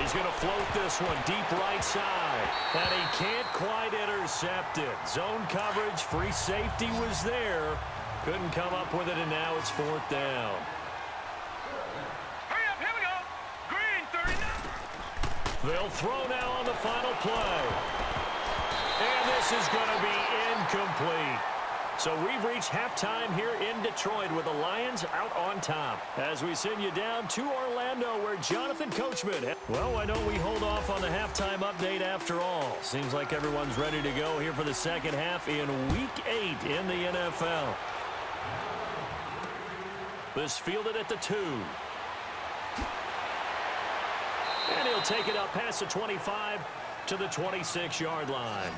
He's going to float this one deep right side. And he can't quite intercept it. Zone coverage, free safety was there. Couldn't come up with it, and now it's 4th down. Hurry up, here we go. Green, 39. They'll throw now on the final play. And this is going to be incomplete. So we've reached halftime here in Detroit with the Lions out on top. As we send you down to Orlando where Jonathan Coachman. Well, why don't we hold off on the halftime update after all? Seems like everyone's ready to go here for the second half in Week 8 in the NFL. This fielded at the 2. And he'll take it up past the 25 to the 26-yard line.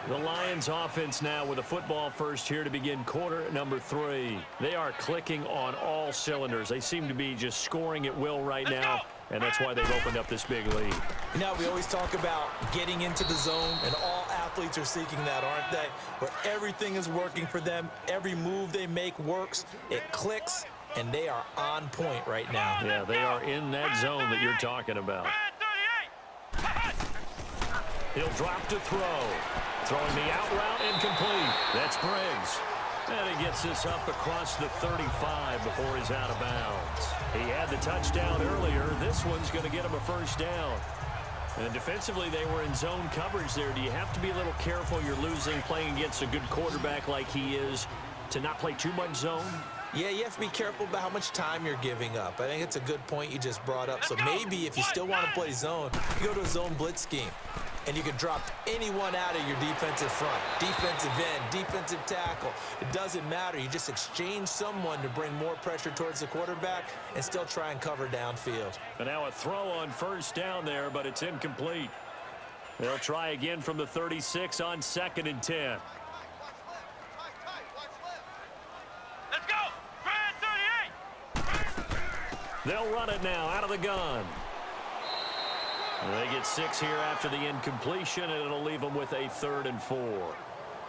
The Lions offense now with a football first here to begin quarter number 3. They are clicking on all cylinders. They seem to be just scoring at will right now, and that's why they've opened up this big lead. You know, we always talk about getting into the zone, and all athletes are seeking that, aren't they? Where everything is working for them. Every move they make works. It clicks, and they are on point right now. Yeah, they are in that zone that you're talking about. He'll drop to throw. Throwing the out route incomplete. That's Briggs. And he gets this up across the 35 before he's out of bounds. He had the touchdown earlier. This one's going to get him a first down. And defensively, they were in zone coverage there. Do you have to be a little careful? You're losing playing against a good quarterback like he is to not play too much zone? Yeah, you have to be careful about how much time you're giving up. I think it's a good point you just brought up. So maybe if you still want to play zone, you go to a zone blitz scheme. And you can drop anyone out of your defensive front. Defensive end, defensive tackle. It doesn't matter. You just exchange someone to bring more pressure towards the quarterback and still try and cover downfield. And now a throw on first down there, but it's incomplete. They'll try again from the 36 on 2nd and 10. Let's go. Brad 38. They'll run it now out of the gun. They get 6 here after the incompletion, and it'll leave them with a 3rd and 4.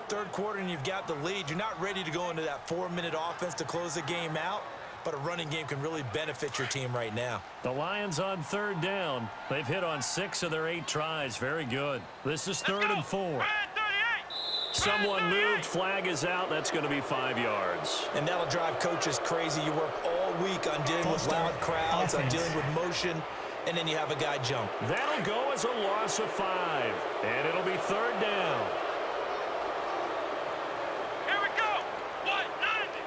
Third quarter, and you've got the lead. You're not ready to go into that 4-minute offense to close the game out, but a running game can really benefit your team right now. The Lions on 3rd down. They've hit on 6 of their 8 tries. Very good. This is 3rd and 4. Someone moved. Flag is out. That's going to be 5 yards. And that'll drive coaches crazy. You work all week on dealing with loud crowds, on dealing with motion, and then you have a guy jump. That'll go as a loss of 5. And it'll be 3rd down. Here we go. 190.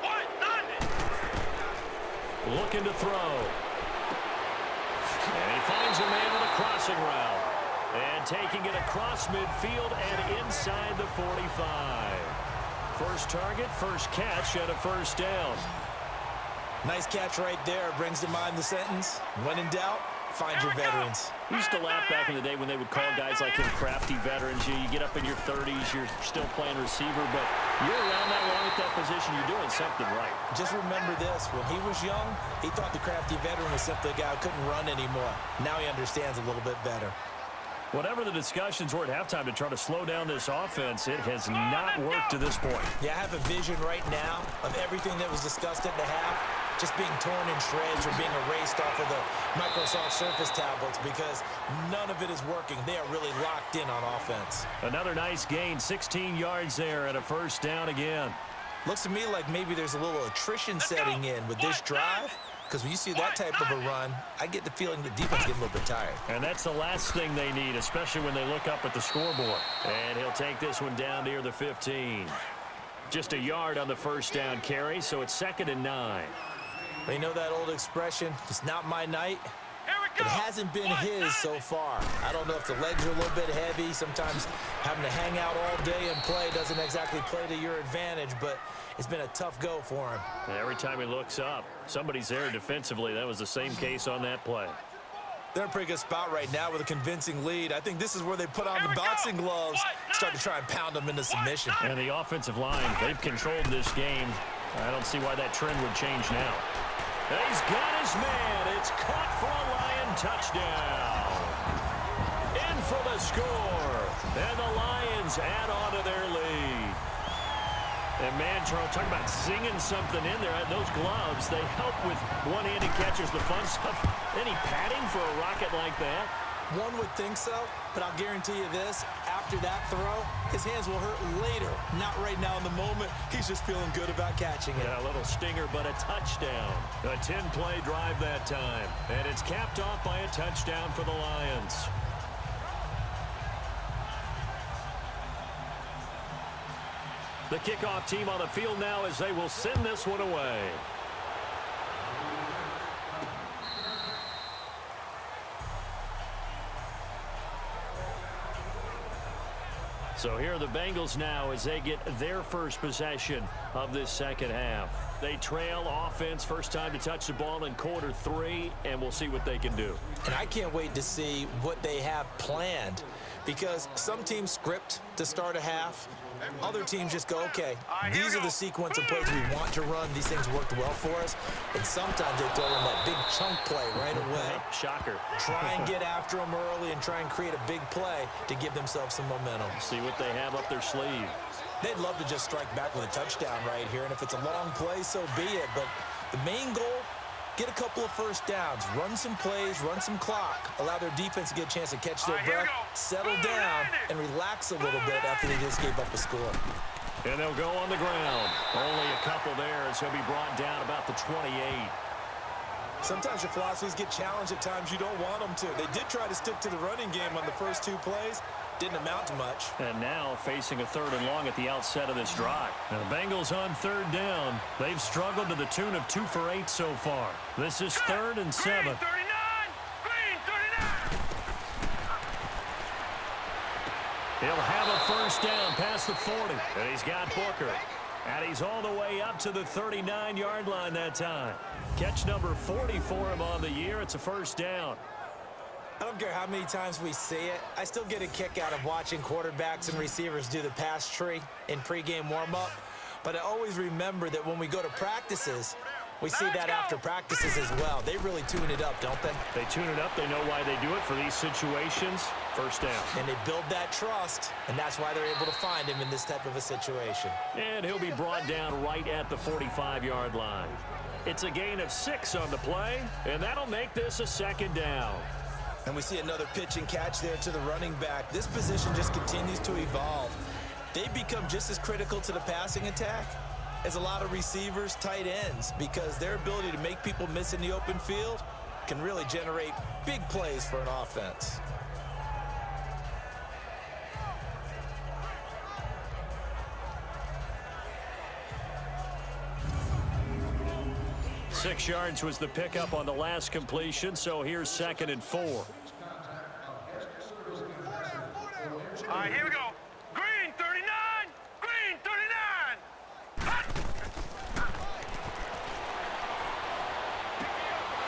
190. Looking to throw. And he finds a man with a crossing route. And taking it across midfield and inside the 45. First target, first catch, and a first down. Nice catch right there. Brings to mind the sentence, when in doubt, find your veterans. We used to laugh back in the day when they would call guys like him crafty veterans. You get up in your 30s, you're still playing receiver, but you're around that long at that position, you're doing something right. Just remember this, when he was young, he thought the crafty veteran was simply a guy who couldn't run anymore. Now he understands a little bit better. Whatever the discussions were at halftime to try to slow down this offense, it has not worked to this point. Yeah, I have a vision right now of everything that was discussed at the half just being torn in shreds or being erased off of the Microsoft Surface tablets because none of it is working. They are really locked in on offense. Another nice gain, 16 yards there and a first down again. Looks to me like maybe there's a little attrition setting in with this drive. Because when you see that type of a run, I get the feeling the defense gets a little bit tired. And that's the last thing they need, especially when they look up at the scoreboard. And he'll take this one down near the 15. Just a yard on the first down carry, so it's 2nd and 9. You know that old expression, it's not my night? It hasn't been his so far. I don't know if the legs are a little bit heavy. Sometimes having to hang out all day and play doesn't exactly play to your advantage, but it's been a tough go for him. And every time he looks up, somebody's there defensively. That was the same case on that play. They're in a pretty good spot right now with a convincing lead. I think this is where they put on the boxing gloves, start to try and pound them into submission. And the offensive line, they've controlled this game. I don't see why that trend would change now. He's got his man. It's caught for a Lion touchdown. In for the score. And the Lions add on to their lead. And man, Charles, talk about zinging something in there. Those gloves, they help with one-handed catches, the fun stuff. Any padding for a rocket like that? One would think so, but I'll guarantee you this. After that throw, his hands will hurt later. Not right now in the moment. He's just feeling good about catching it. Yeah, a little stinger, but a touchdown. A 10-play drive that time. And it's capped off by a touchdown for the Lions. The kickoff team on the field now as they will send this one away. So here are the Bengals now as they get their first possession of this second half. They trail offense, first time to touch the ball in quarter 3, and we'll see what they can do. And I can't wait to see what they have planned, because some teams script to start a half. Other teams just go, okay, these are the sequence of plays we want to run. These things worked well for us. And sometimes they throw in that big chunk play right away. Shocker. Try and get after them early and try and create a big play to give themselves some momentum. See what they have up their sleeve. They'd love to just strike back with a touchdown right here. And if it's a long play, so be it. But the main goal, get a couple of first downs, run some plays, run some clock, allow their defense to get a chance to catch their breath, settle down, and relax a little bit after they just gave up a score. And they'll go on the ground. Only a couple there as he'll be brought down about the 28. Sometimes your philosophies get challenged at times you don't want them to. They did try to stick to the running game on the first 2 plays. Didn't amount to much. And now facing a 3rd and long at the outset of this drive. Now the Bengals on 3rd down. They've struggled to the tune of 2 for 8 so far. This is 3rd and 7. Green 39! Green 39! He'll have a first down past the 40. And he's got Booker. And he's all the way up to the 39-yard line that time. Catch number 40 for him on the year. It's a first down. I don't care how many times we see it. I still get a kick out of watching quarterbacks and receivers do the pass tree in pregame warm-up. But I always remember that when we go to practices, we see that after practices as well. They really tune it up, don't they? They tune it up. They know why they do it for these situations. First down. And they build that trust, and that's why they're able to find him in this type of a situation. And he'll be brought down right at the 45-yard line. It's a gain of 6 on the play, and that'll make this a 2nd down. And we see another pitch and catch there to the running back. This position just continues to evolve. They become just as critical to the passing attack as a lot of receivers, tight ends, because their ability to make people miss in the open field can really generate big plays for an offense. Six yards was the pickup on the last completion, so here's 2nd and 4. All right, here we go. Green 39! Green 39! Hot!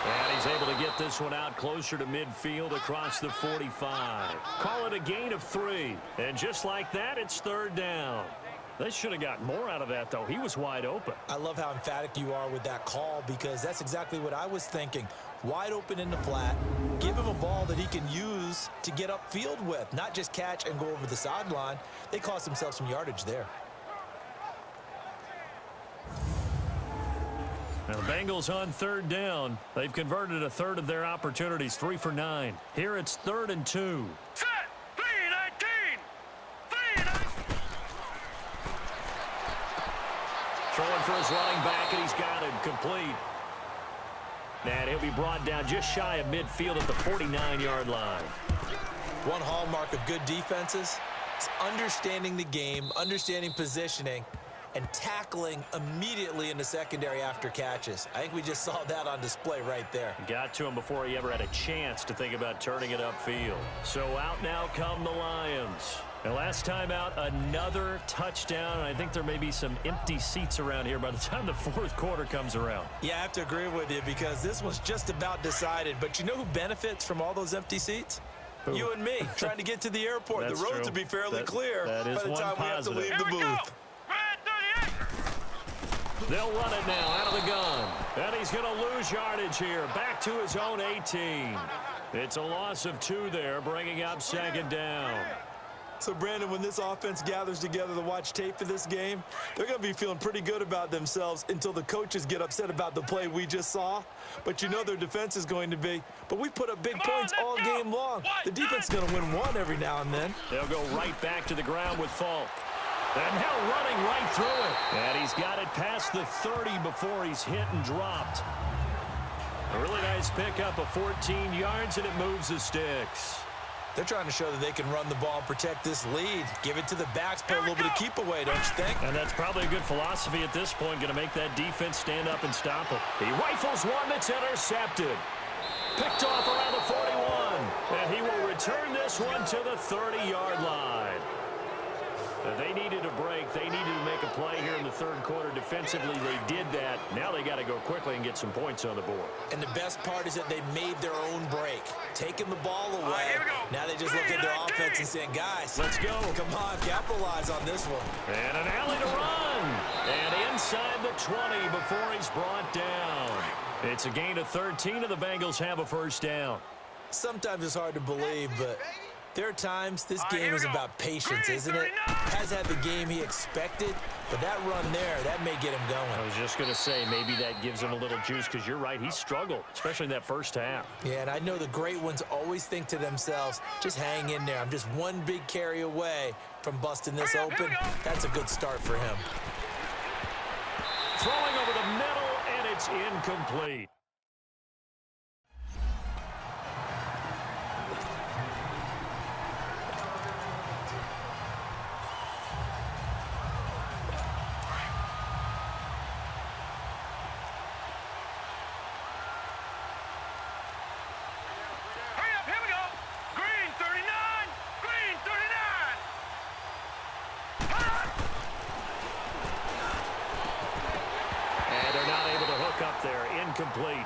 And he's able to get this one out closer to midfield across the 45. Call it a gain of 3. And just like that, it's 3rd down. They should have gotten more out of that, though. He was wide open. I love how emphatic you are with that call, because that's exactly what I was thinking. Wide open in the flat. Give him a ball that he can use to get upfield with, not just catch and go over the sideline. They cost themselves some yardage there. Now the Bengals on 3rd down. They've converted a 1/3 of their opportunities, 3 for 9. Here it's 3rd and 2. Set! 3-19! 3-19! Throwing for his running back, and he's got it complete. And he'll be brought down just shy of midfield at the 49-yard line. One hallmark of good defenses is understanding the game, understanding positioning, and tackling immediately in the secondary after catches. I think we just saw that on display right there. Got to him before he ever had a chance to think about turning it upfield. So out now come the Lions. And last time out, another touchdown. I think there may be some empty seats around here by the time the 4th quarter comes around. Yeah, I have to agree with you, because this was just about decided. But you know who benefits from all those empty seats? Who? You and me, trying to get to the airport. That's the roads true. will be fairly clear that is by the one time we have to positive. leave the Here we go! booth. Red 38! They'll run it now out of the gun. And he's going to lose yardage here. Back to his own 18. It's a loss of 2 there, bringing up 2nd down. So, Brandon, when this offense gathers together to watch tape for this game, they're going to be feeling pretty good about themselves until the coaches get upset about the play we just saw. But you know their defense is going to be. But we put up big points all game long. The defense is going to win one every now and then. They'll go right back to the ground with Falk. And now running right through it. And he's got it past the 30 before he's hit and dropped. A really nice pickup of 14 yards, and it moves the sticks. They're trying to show that they can run the ball and protect this lead. Give it to the backs, put a little bit of keep away, don't you think? And that's probably a good philosophy at this point, going to make that defense stand up and stop it. He rifles one that's intercepted. Picked off around the 41. And he will return this one to the 30-yard line. They needed a break. They needed to make a play here in the third quarter. Defensively, they did that. Now they got to go quickly and get some points on the board. And the best part is that they made their own break. Taking the ball away. Now they just look at their offense and saying, guys, let's go. Come on, capitalize on this one. And an alley to run. And inside the 20 before he's brought down. It's a gain of 13, and the Bengals have a first down. Sometimes it's hard to believe, but there are times this game is about patience, isn't it? Has had the game he expected, but that run there, that may get him going. I was just going to say, maybe that gives him a little juice, because you're right, he struggled, especially in that first half. Yeah, and I know the great ones always think to themselves, just hang in there. I'm just one big carry away from busting this open. That's a good start for him. Throwing over the middle, and it's incomplete. Incomplete.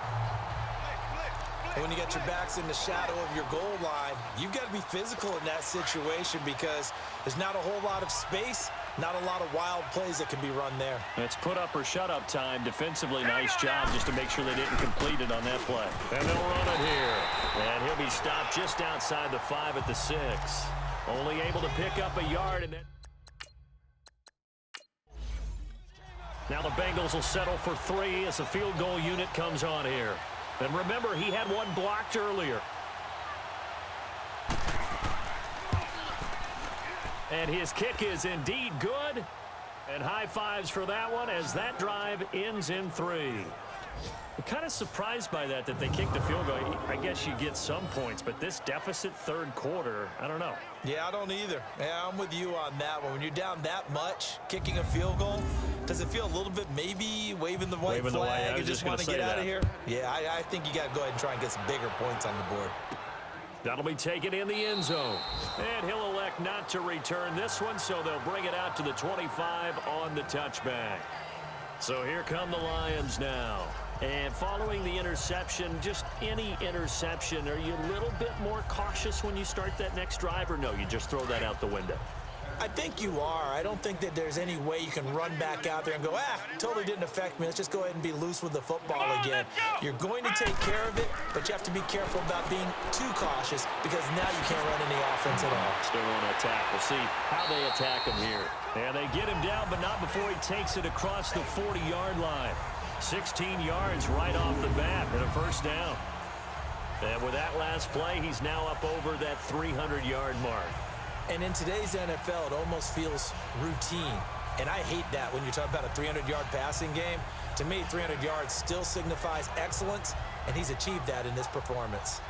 When you get your backs in the shadow of your goal line, you've got to be physical in that situation because there's not a whole lot of space, not a lot of wild plays that can be run there. It's put up or shut up time. Defensively, nice job just to make sure they didn't complete it on that play. And they'll run it here. And he'll be stopped just outside the 5 at the 6. Only able to pick up a yard, and then now the Bengals will settle for 3 as the field goal unit comes on here. And remember, he had one blocked earlier. And his kick is indeed good. And high fives for that one as that drive ends in 3. I'm kind of surprised by that they kicked the field goal. I guess you get some points, but this deficit third quarter, I don't know. Yeah, I don't either. Yeah, I'm with you on that one. When you're down that much, kicking a field goal, does it feel a little bit maybe waving the white flag and just want to get out of here? Yeah, I think you got to go ahead and try and get some bigger points on the board. That'll be taken in the end zone. And he'll elect not to return this one, so they'll bring it out to the 25 on the touchback. So here come the Lions now. And following the interception, just any interception, are you a little bit more cautious when you start that next drive, or no, you just throw that out the window? I think you are. I don't think that there's any way you can run back out there and go, totally didn't affect me. Let's just go ahead and be loose with the football again. You're going to take care of it, but you have to be careful about being too cautious because now you can't run any offense at all. Still want to attack. We'll see how they attack him here. And they get him down, but not before he takes it across the 40-yard line. 16 yards right off the bat and a first down. And with that last play, he's now up over that 300-yard mark. And in today's NFL, it almost feels routine. And I hate that when you're talking about a 300-yard passing game. To me, 300 yards still signifies excellence, and he's achieved that in this performance.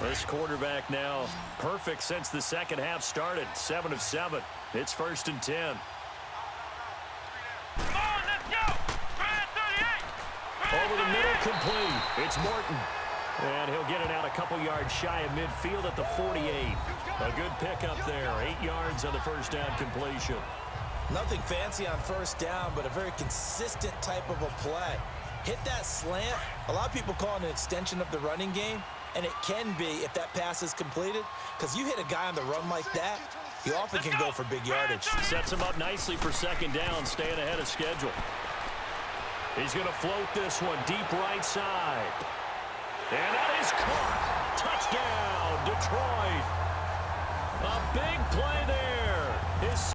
This quarterback now perfect since the second half started. 7 of 7. It's 1st and 10. Come on, let's go! Brad 38! Over the middle, complete. It's Morton. And he'll get it out a couple yards shy of midfield at the 48. A good pickup there. 8 yards on the first down completion. Nothing fancy on first down, but a very consistent type of a play. Hit that slant. A lot of people call it an extension of the running game, and it can be if that pass is completed, because you hit a guy on the run like that, he often can go for big yardage. Sets him up nicely for second down, staying ahead of schedule. He's going to float this one deep right side. And that is caught. Touchdown, Detroit. A big play there. His